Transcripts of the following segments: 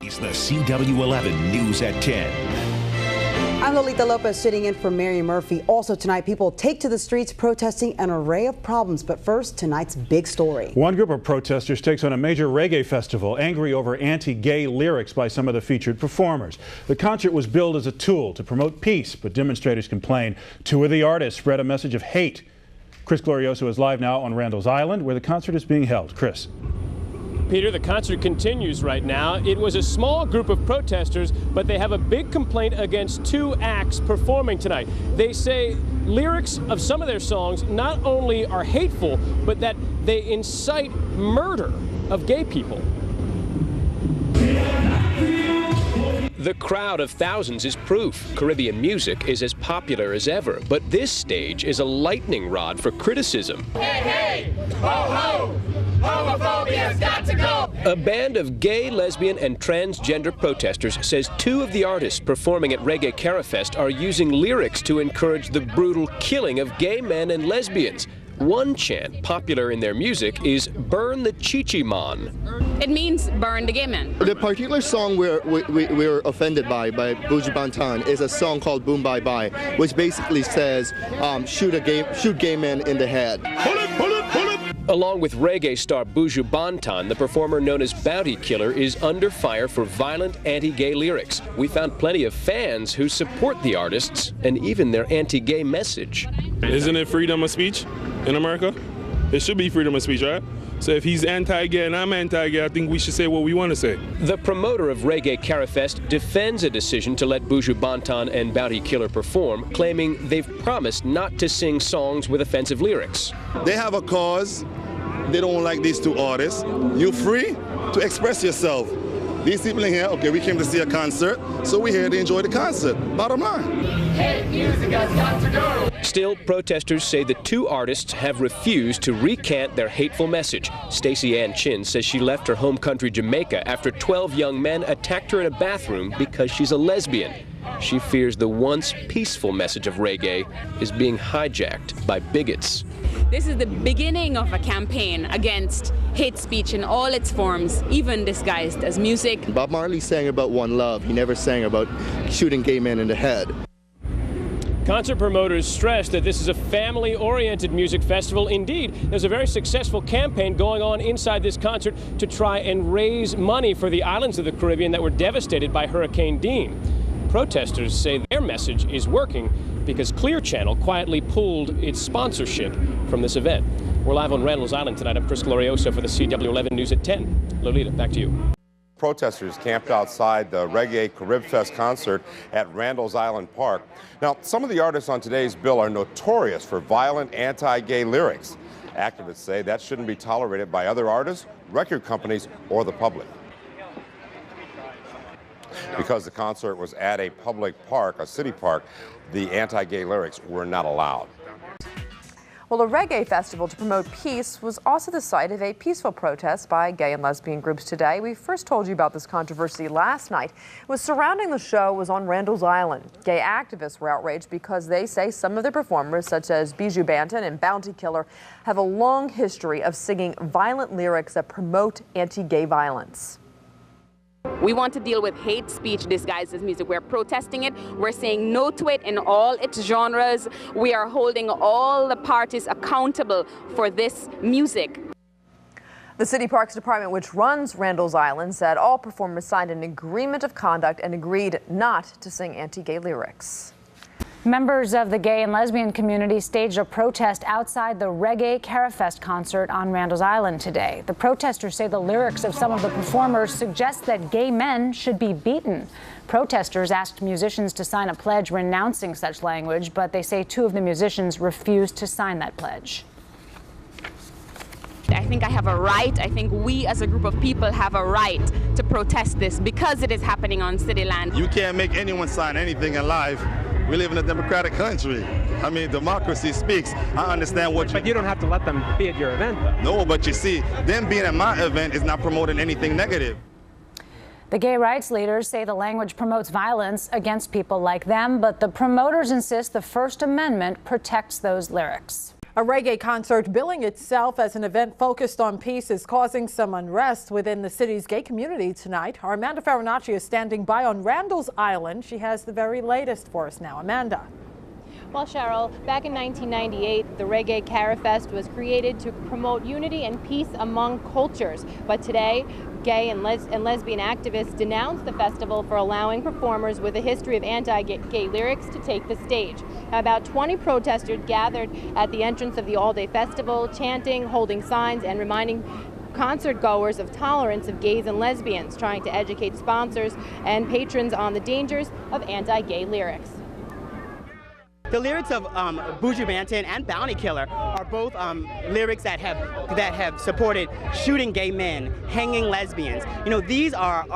It's the CW11 News at 10. I'm Lolita Lopez sitting in for Mary Murphy. Also tonight, people take to the streets protesting an array of problems. But first, tonight's big story. One group of protesters takes on a major reggae festival, angry over anti-gay lyrics by some of the featured performers. The concert was billed as a tool to promote peace, but demonstrators complain two of the artists spread a message of hate. Chris Glorioso is live now on Randall's Island, where the concert is being held. Chris. Peter, the concert continues right now. It was a small group of protesters, but they have a big complaint against two acts performing tonight. They say lyrics of some of their songs not only are hateful, but that they incite murder of gay people. The crowd of thousands is proof Caribbean music is as popular as ever, but this stage is a lightning rod for criticism. Hey, hey, ho, ho, homophobia's got to go! A band of gay, lesbian, and transgender protesters says two of the artists performing at Reggae CariFest are using lyrics to encourage the brutal killing of gay men and lesbians. One chant popular in their music is "Burn the Chichi-mon." It means burn the gay men. The particular song we're offended by Buju Banton is a song called Boom Bye Bye, which basically says shoot gay men in the head. Pull it, pull it, pull it. Along with reggae star Buju Banton, the performer known as Bounty Killer is under fire for violent anti-gay lyrics. We found plenty of fans who support the artists and even their anti-gay message. Isn't it freedom of speech in America? It should be freedom of speech, right? So if he's anti-gay and I'm anti-gay, I think we should say what we want to say. The promoter of Reggae CariFest defends a decision to let Buju Banton and Bounty Killer perform, claiming they've promised not to sing songs with offensive lyrics. They have a cause. They don't like these two artists. You're free to express yourself. These people in here, okay, we came to see a concert, so we're here to enjoy the concert. Bottom line. Hate music has got to go. Still, protesters say the two artists have refused to recant their hateful message. Stacey Ann Chin says she left her home country Jamaica after 12 young men attacked her in a bathroom because she's a lesbian. She fears the once peaceful message of reggae is being hijacked by bigots. This is the beginning of a campaign against hate speech in all its forms, even disguised as music. Bob Marley sang about one love. He never sang about shooting gay men in the head. Concert promoters stress that this is a family-oriented music festival. Indeed, there's a very successful campaign going on inside this concert to try and raise money for the islands of the Caribbean that were devastated by Hurricane Dean. Protesters say their message is working because Clear Channel quietly pulled its sponsorship from this event. We're live on Randall's Island tonight. I'm Chris Glorioso for the CW11 News at 10. Lolita, back to you. Protesters camped outside the Reggae CariFest concert at Randall's Island Park. Now, some of the artists on today's bill are notorious for violent anti-gay lyrics. Activists say that shouldn't be tolerated by other artists, record companies, or the public. Because the concert was at a public park, a city park, the anti-gay lyrics were not allowed. Well, a reggae festival to promote peace was also the site of a peaceful protest by gay and lesbian groups today. We first told you about this controversy last night. It was surrounding the show was on Randall's Island. Gay activists were outraged because they say some of the performers, such as Buju Banton and Bounty Killer, have a long history of singing violent lyrics that promote anti-gay violence. We want to deal with hate speech disguised as music. We're protesting it. We're saying no to it in all its genres. We are holding all the parties accountable for this music. The City Parks Department, which runs Randall's Island, said all performers signed an agreement of conduct and agreed not to sing anti-gay lyrics. Members of the gay and lesbian community staged a protest outside the Reggae CariFest concert on Randall's Island today. The protesters say the lyrics of some of the performers suggest that gay men should be beaten. Protesters asked musicians to sign a pledge renouncing such language, but they say two of the musicians refused to sign that pledge. I think I have a right, I think we as a group of people have a right to protest this because it is happening on city land. You can't make anyone sign anything in life. We live in a democratic country. I mean, democracy speaks. I understand what But you don't have to let them be at your event, though. No, but you see, them being at my event is not promoting anything negative. The gay rights leaders say the language promotes violence against people like them, but the promoters insist the First Amendment protects those lyrics. A reggae concert billing itself as an event focused on peace is causing some unrest within the city's gay community tonight. Our Amanda Farinacci is standing by on Randall's Island. She has the very latest for us now. Amanda. Well, Cheryl, back in 1998, the Reggae CariFest was created to promote unity and peace among cultures. But today, gay and lesbian activists denounced the festival for allowing performers with a history of anti-gay lyrics to take the stage. Now, about 20 protesters gathered at the entrance of the all-day festival, chanting, holding signs, and reminding concert goers of tolerance of gays and lesbians, trying to educate sponsors and patrons on the dangers of anti-gay lyrics. The lyrics of Buju Banton and Bounty Killer are both lyrics that have supported shooting gay men, hanging lesbians. You know, these are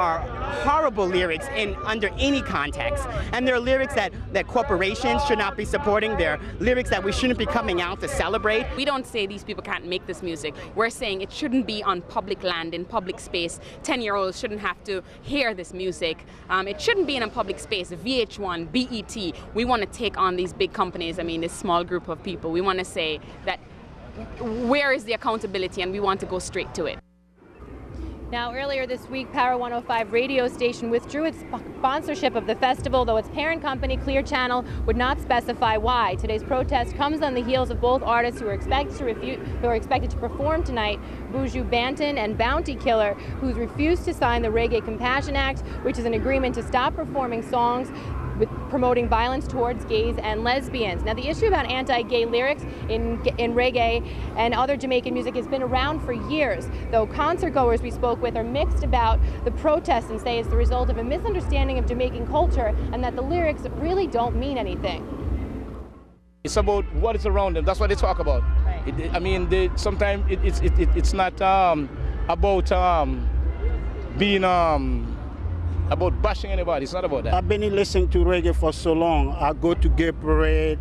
horrible lyrics under any context, and they're lyrics that corporations should not be supporting. They're lyrics that we shouldn't be coming out to celebrate. We don't say these people can't make this music. We're saying it shouldn't be on public land, in public space. 10-year-olds shouldn't have to hear this music. It shouldn't be in a public space. VH1, BET. We want to take on these big companies, I mean, this small group of people. We want to say that where is the accountability, and we want to go straight to it. Now, earlier this week, Power 105 radio station withdrew its sponsorship of the festival, though its parent company, Clear Channel, would not specify why. Today's protest comes on the heels of both artists who are expected to perform tonight, Buju Banton and Bounty Killer, who's refused to sign the Reggae Compassion Act, which is an agreement to stop performing songs with promoting violence towards gays and lesbians. Now, the issue about anti-gay lyrics in reggae and other Jamaican music has been around for years, though concert goers we spoke with are mixed about the protests and say it's the result of a misunderstanding of Jamaican culture and that the lyrics really don't mean anything. It's about what is around them. That's what they talk about. Right. I mean, sometimes it's not about being about bashing anybody. It's not about that. I've been listening to reggae for so long. I go to gay parade.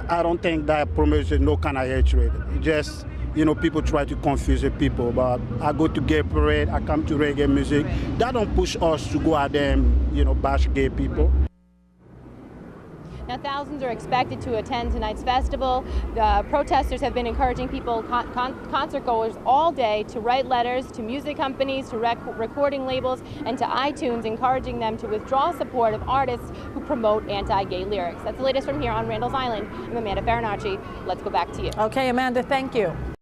I don't think that promotes no kind of hatred. Just, you know, people try to confuse the people. But I go to gay parade. I come to reggae music. That don't push us to go out there and, you know, bash gay people. Now, thousands are expected to attend tonight's festival. The protesters have been encouraging people, concert goers all day, to write letters to music companies, to recording labels, and to iTunes, encouraging them to withdraw support of artists who promote anti-gay lyrics. That's the latest from here on Randall's Island. I'm Amanda Farinacci. Let's go back to you. Okay, Amanda, thank you.